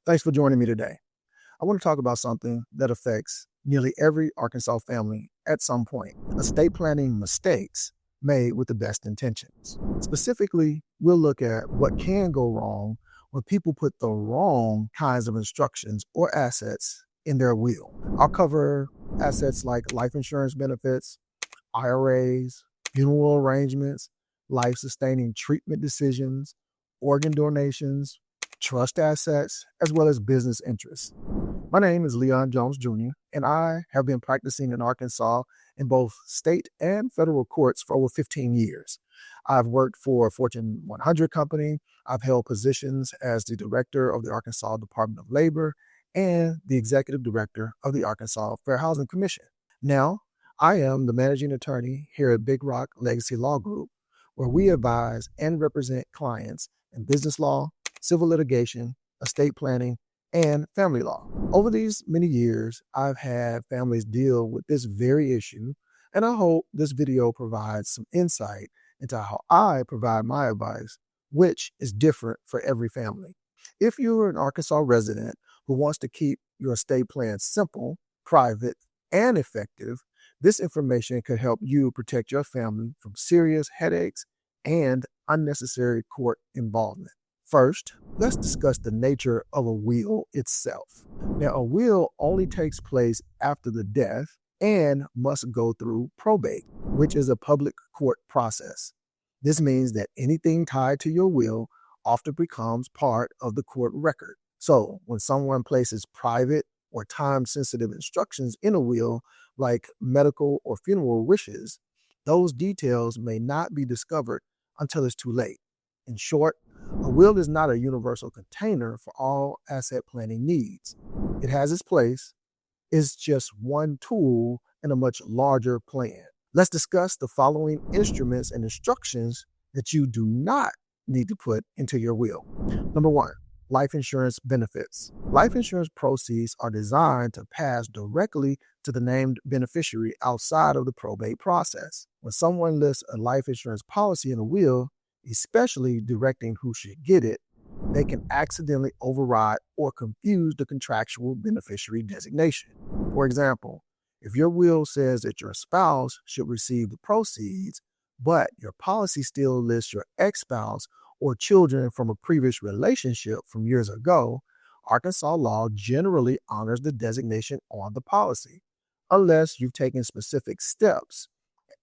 Thanks for joining me today. I want to talk about something that affects nearly every Arkansas family at some point: estate planning mistakes made with the best intentions. Specifically, we'll look at what can go wrong when people put the wrong kinds of instructions or assets in their will. I'll cover assets like life insurance benefits, IRAs, funeral arrangements, life sustaining treatment decisions, organ donations, trust assets, as well as business interests. My name is Leon Jones Jr., and I have been practicing in Arkansas in both state and federal courts for over 15 years. I've worked for a Fortune 100 company. I've held positions as the director of the Arkansas Department of Labor and the executive director of the Arkansas Fair Housing Commission. Now, I am the managing attorney here at Big Rock Legacy Law Group, where we advise and represent clients in business law, civil litigation, estate planning, and family law. Over these many years, I've had families deal with this very issue, and I hope this video provides some insight into how I provide my advice, which is different for every family. If you're an Arkansas resident who wants to keep your estate plan simple, private, and effective, this information could help you protect your family from serious headaches and unnecessary court involvement. First, let's discuss the nature of a will itself. Now, a will only takes place after the death and must go through probate, which is a public court process. This means that anything tied to your will often becomes part of the court record. So, when someone places private or time-sensitive instructions in a will, like medical or funeral wishes, those details may not be discovered until it's too late. In short, a will is not a universal container for all asset planning needs. It has its place. It's just one tool in a much larger plan. Let's discuss the following instruments and instructions that you do not need to put into your will. Number one, life insurance benefits. Life insurance proceeds are designed to pass directly to the named beneficiary outside of the probate process. When someone lists a life insurance policy in a will, especially directing who should get it, they can accidentally override or confuse the contractual beneficiary designation. For example, if your will says that your spouse should receive the proceeds, but your policy still lists your ex-spouse or children from a previous relationship from years ago, Arkansas law generally honors the designation on the policy, unless you've taken specific steps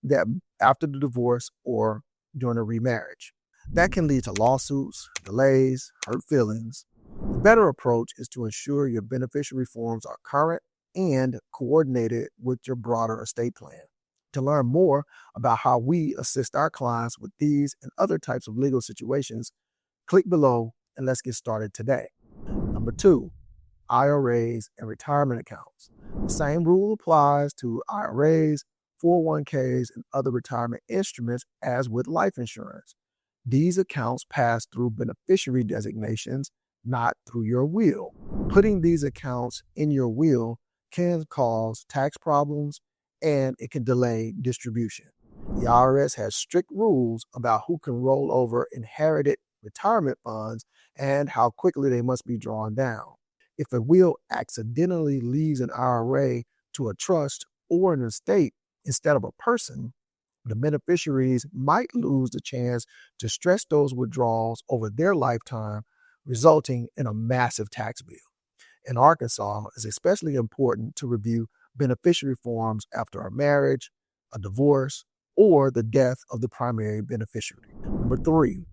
that after the divorce or during a remarriage. That can lead to lawsuits, delays, hurt feelings. The better approach is to ensure your beneficiary forms are current and coordinated with your broader estate plan. To learn more about how we assist our clients with these and other types of legal situations, click below and let's get started today. Number two, IRAs and retirement accounts. The same rule applies to IRAs, 401ks, and other retirement instruments as with life insurance. These accounts pass through beneficiary designations, not through your will. Putting these accounts in your will can cause tax problems and it can delay distribution. The IRS has strict rules about who can roll over inherited retirement funds and how quickly they must be drawn down. If a will accidentally leaves an IRA to a trust or an estate instead of a person, the beneficiaries might lose the chance to stretch those withdrawals over their lifetime, resulting in a massive tax bill. In Arkansas, it's especially important to review beneficiary forms after a marriage, a divorce, or the death of the primary beneficiary. Number three,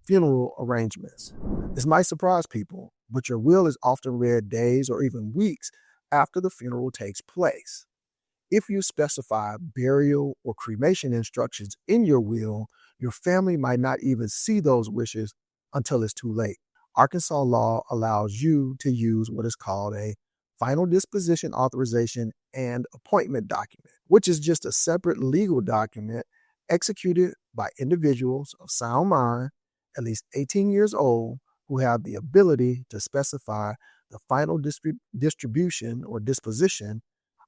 funeral arrangements. This might surprise people, but your will is often read days or even weeks after the funeral takes place. If you specify burial or cremation instructions in your will, your family might not even see those wishes until it's too late. Arkansas law allows you to use what is called a final disposition authorization and appointment document, which is just a separate legal document executed by individuals of sound mind, at least 18 years old, who have the ability to specify the final distribution or disposition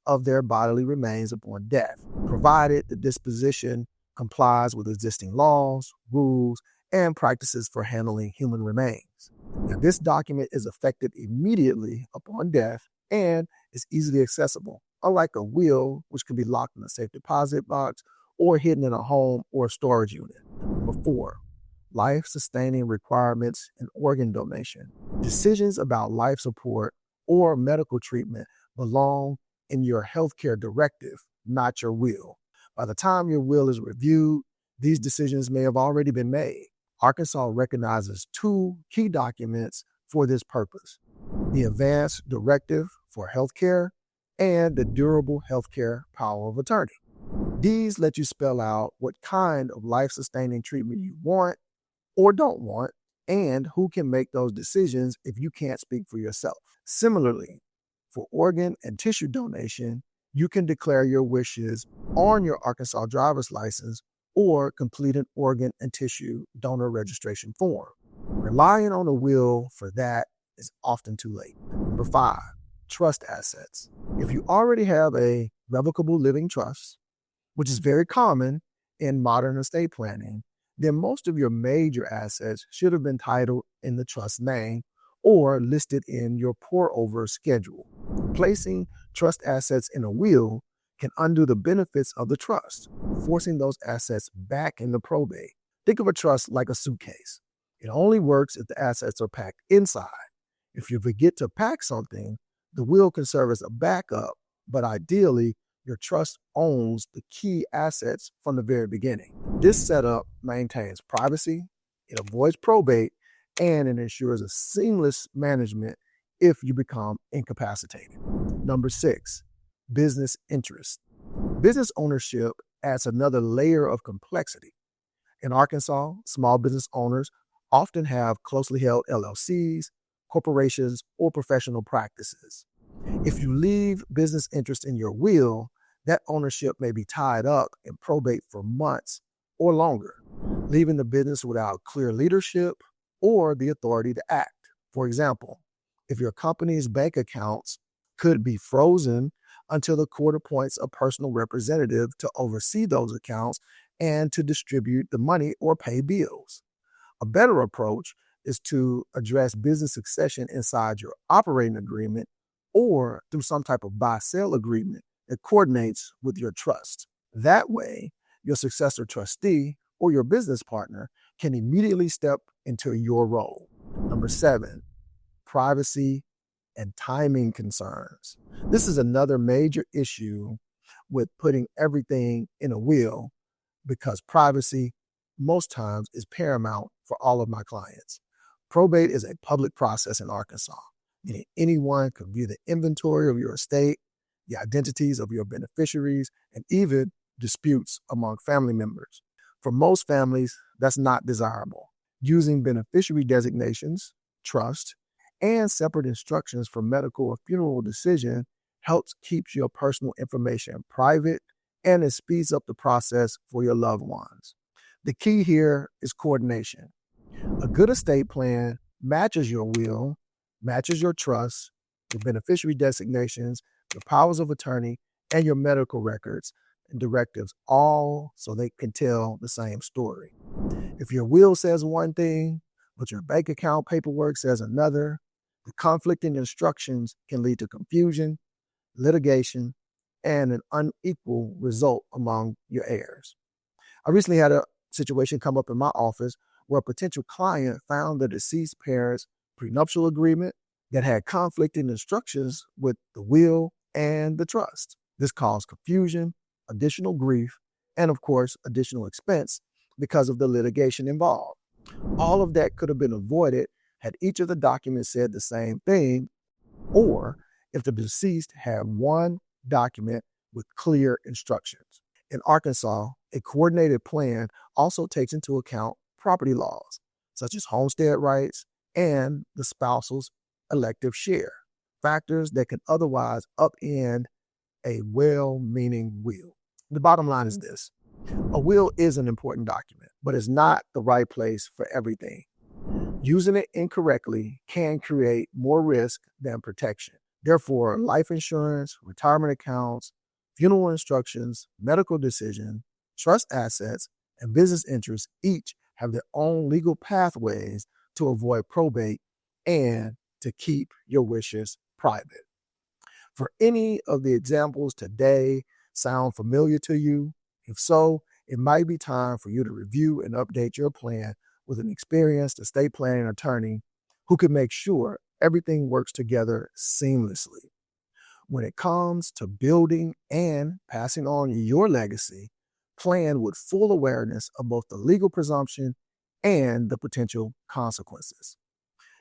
of their bodily remains upon death, provided the disposition complies with existing laws, rules, and practices for handling human remains. Now, this document is effective immediately upon death and is easily accessible, unlike a will, which can be locked in a safe deposit box or hidden in a home or storage unit. Number 4, life-sustaining requirements and organ donation. Decisions about life support or medical treatment belong in your healthcare directive, not your will. By the time your will is reviewed, these decisions may have already been made. Arkansas recognizes 2 key documents for this purpose: the Advanced Directive for Healthcare and the Durable Healthcare Power of Attorney. These let you spell out what kind of life-sustaining treatment you want or don't want, and who can make those decisions if you can't speak for yourself. Similarly, for organ and tissue donation, you can declare your wishes on your Arkansas driver's license or complete an organ and tissue donor registration form. Relying on a will for that is often too late. Number 5, trust assets. If you already have a revocable living trust, which is very common in modern estate planning, then most of your major assets should have been titled in the trust name or listed in your pour-over schedule. Placing trust assets in a will can undo the benefits of the trust, forcing those assets back into probate. Think of a trust like a suitcase. It only works if the assets are packed inside. If you forget to pack something, the will can serve as a backup, but ideally, your trust owns the key assets from the very beginning. This setup maintains privacy, it avoids probate, and it ensures a seamless management if you become incapacitated. Number 6, business interest. Business ownership adds another layer of complexity. In Arkansas, small business owners often have closely held LLCs, corporations, or professional practices. If you leave business interest in your will, that ownership may be tied up in probate for months or longer, leaving the business without clear leadership or the authority to act. For example, if your company's bank accounts could be frozen until the court appoints a personal representative to oversee those accounts and to distribute the money or pay bills. A better approach is to address business succession inside your operating agreement or through some type of buy-sell agreement that coordinates with your trust. That way, your successor trustee or your business partner can immediately step into your role. Number 7, privacy and timing concerns. This is another major issue with putting everything in a will because privacy most times is paramount for all of my clients. Probate is a public process in Arkansas, meaning anyone can view the inventory of your estate, the identities of your beneficiaries, and even disputes among family members. For most families, that's not desirable. Using beneficiary designations, trust, and separate instructions for medical or funeral decision helps keep your personal information private and it speeds up the process for your loved ones. The key here is coordination. A good estate plan matches your will, matches your trust, your beneficiary designations, your powers of attorney, and your medical records and directives, all so they can tell the same story. If your will says one thing, but your bank account paperwork says another, the conflicting instructions can lead to confusion, litigation, and an unequal result among your heirs. I recently had a situation come up in my office where a potential client found the deceased parent's prenuptial agreement that had conflicting instructions with the will and the trust. This caused confusion, additional grief, and of course, additional expense because of the litigation involved. All of that could have been avoided had each of the documents said the same thing, or if the deceased had one document with clear instructions. In Arkansas, a coordinated plan also takes into account property laws, such as homestead rights and the spouse's elective share, factors that can otherwise upend a well-meaning will. The bottom line is this: a will is an important document, but it's not the right place for everything. Using it incorrectly can create more risk than protection. Therefore, life insurance, retirement accounts, funeral instructions, medical decisions, trust assets, and business interests each have their own legal pathways to avoid probate and to keep your wishes private. For any of the examples today sound familiar to you? If so, it might be time for you to review and update your plan with an experienced estate planning attorney who can make sure everything works together seamlessly. When it comes to building and passing on your legacy, plan with full awareness of both the legal presumption and the potential consequences.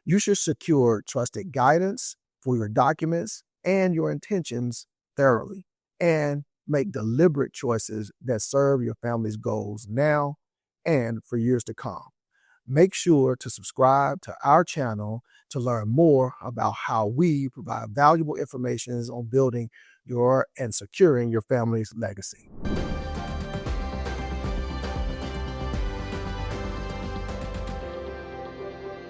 You should secure trusted guidance for your documents and your intentions thoroughly, and make deliberate choices that serve your family's goals now and for years to come. Make sure to subscribe to our channel to learn more about how we provide valuable information on building your and securing your family's legacy.